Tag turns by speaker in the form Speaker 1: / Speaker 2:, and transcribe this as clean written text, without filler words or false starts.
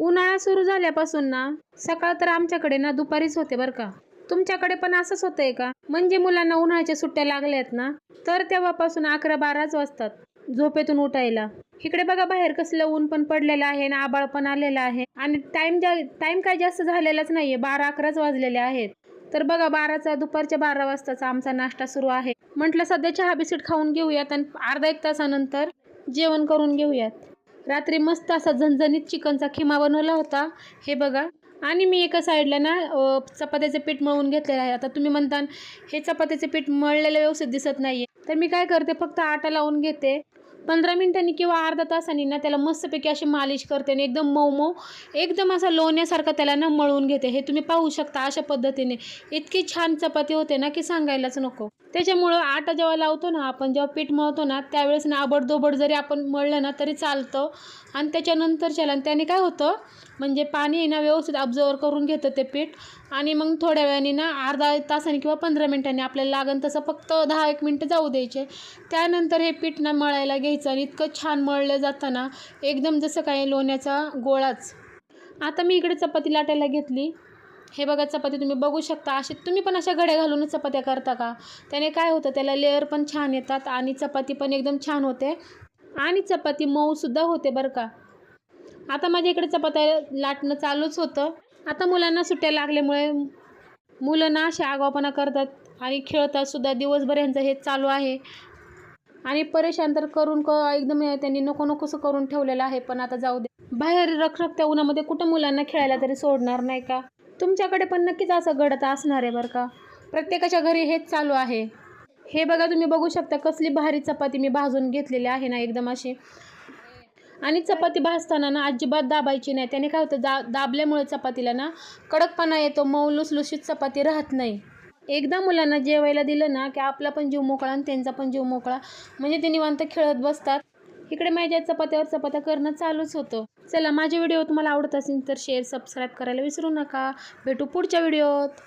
Speaker 1: उन्हाळा सुरू झाल्यापासून ना सकाळ तर आमच्याकडे ना दुपारीच होते बरं का. तुमच्याकडे पण असंच होतंय का? म्हणजे मुलांना उन्हाळ्याच्या सुट्ट्या लागल्यात ना तर तेव्हापासून 11-12च वाजतात झोपेतून उठायला. इकडे बघा बाहेर कसलं ऊन पण पडलेलं आहे आणि आभाळ पण आलेलं आहे आणि टाइम काय जास्त झालेलाच नाहीये, 12-11च वाजलेले आहेत. तर बघा दुपारच्या 12 वाजताचा आमचा नाश्ता सुरू आहे. म्हटलं सध्या चहा बिस्किट खाऊन घेऊयात आणि अर्धा एक तासानंतर जेवण करून घेऊयात. रात्री मस्त असा झणझणीत चिकनचा खिमा बनवला होता, हे बघा. आणि मी एका साईडला ना चपात्याचे पीठ मळून घेतलेलं आहे. आता तुम्ही म्हणता हे चपात्याचे पीठ मळलेलं व्यवस्थित दिसत नाहीये, तर मी काय करते फक्त आटा लावून घेते. 15 मिनिटांनी किंवा अर्धा तासांनी ना त्याला मस्तपैकी अशी मालिश करते आणि एकदम मऊ मऊ एकदम असा लोण्यासारखं त्याला ना मळून घेते. हे तुम्ही पाहू शकता अशा पद्धतीने इतकी छान चपाती होते ना की सांगायलाच नको. त्याच्यामुळं आटा जेव्हा लावतो ना आपण, जेव्हा पीठ मळतो ना त्यावेळेस ना आबडधोबड जरी आपण मळलं ना तरी चालतं. आणि त्याच्यानंतरच्याला त्याने काय होतं म्हणजे पाणी ना व्यवस्थित अब्झर्व करून घेतं ते पीठ. आणि मग थोड्या वेळाने ना अर्धा तासाने किंवा 15 मिनिटांनी आपल्याला लागेल तसं फक्त 10-1 मिनटं जाऊ द्यायचे. त्यानंतर हे पीठ ना मळायला घ्यायचं आणि इतकं छान मळलं जातं ना एकदम जसं काही लोण्याचा गोळाच. आता मी इकडे चपाती लाटायला घेतली. हे बघा चपाती तुम्ही बघू शकता. तुम्ही पण अशा घड्या घालूनच चपात्या करता का? त्याने काय होतं त्याला लेअर पण छान येतात आणि चपाती पण एकदम छान होते आणि चपाती मऊसुद्धा होते बरं का. आता माझ्या इकडे चपात्या लाटणं चालूच होतं. आता मुलांना सुट्ट्या लागल्यामुळे मुलं ना असे आगाऊपणा करतात आणि खेळतात सुद्धा दिवसभर, यांचं हे चालू आहे. आणि परेशान तर करून एकदम त्यांनी नको नकोसं करून ठेवलेलं आहे. पण आता जाऊ दे, बाहेर रखरखत्या उन्हामध्ये कुठं मुलांना खेळायला तरी सोडणार नाही का. तुमच्याकडे पण नक्कीच असं घडत असणार आहे बरं का. प्रत्येकाच्या घरी हेच चालू आहे. हे बघा तुम्ही बघू शकता कसली भारी चपाती मी भाजून घेतलेली आहे ना एकदम अशी. आणि चपाती भाजताना ना अजिबात दाबायची नाही. त्याने काय होतं दाबल्यामुळे चपातीला ना कडकपणा येतो, मऊ लुसलुशीत चपाती राहत नाही. एकदा मुलांना जेवायला दिलं ना की आपला पण जीव मोकळा आणि त्यांचा पण जीव मोकळा. म्हणजे ते निवांत खेळत बसतात. इकडे माझ्या चपात्यावर चपात्या करणं चालूच होतं. चला, माझे व्हिडिओ तुम्हाला आवडत असेल तर शेअर सबस्क्राईब करायला विसरू नका. भेटू पुढच्या व्हिडिओत.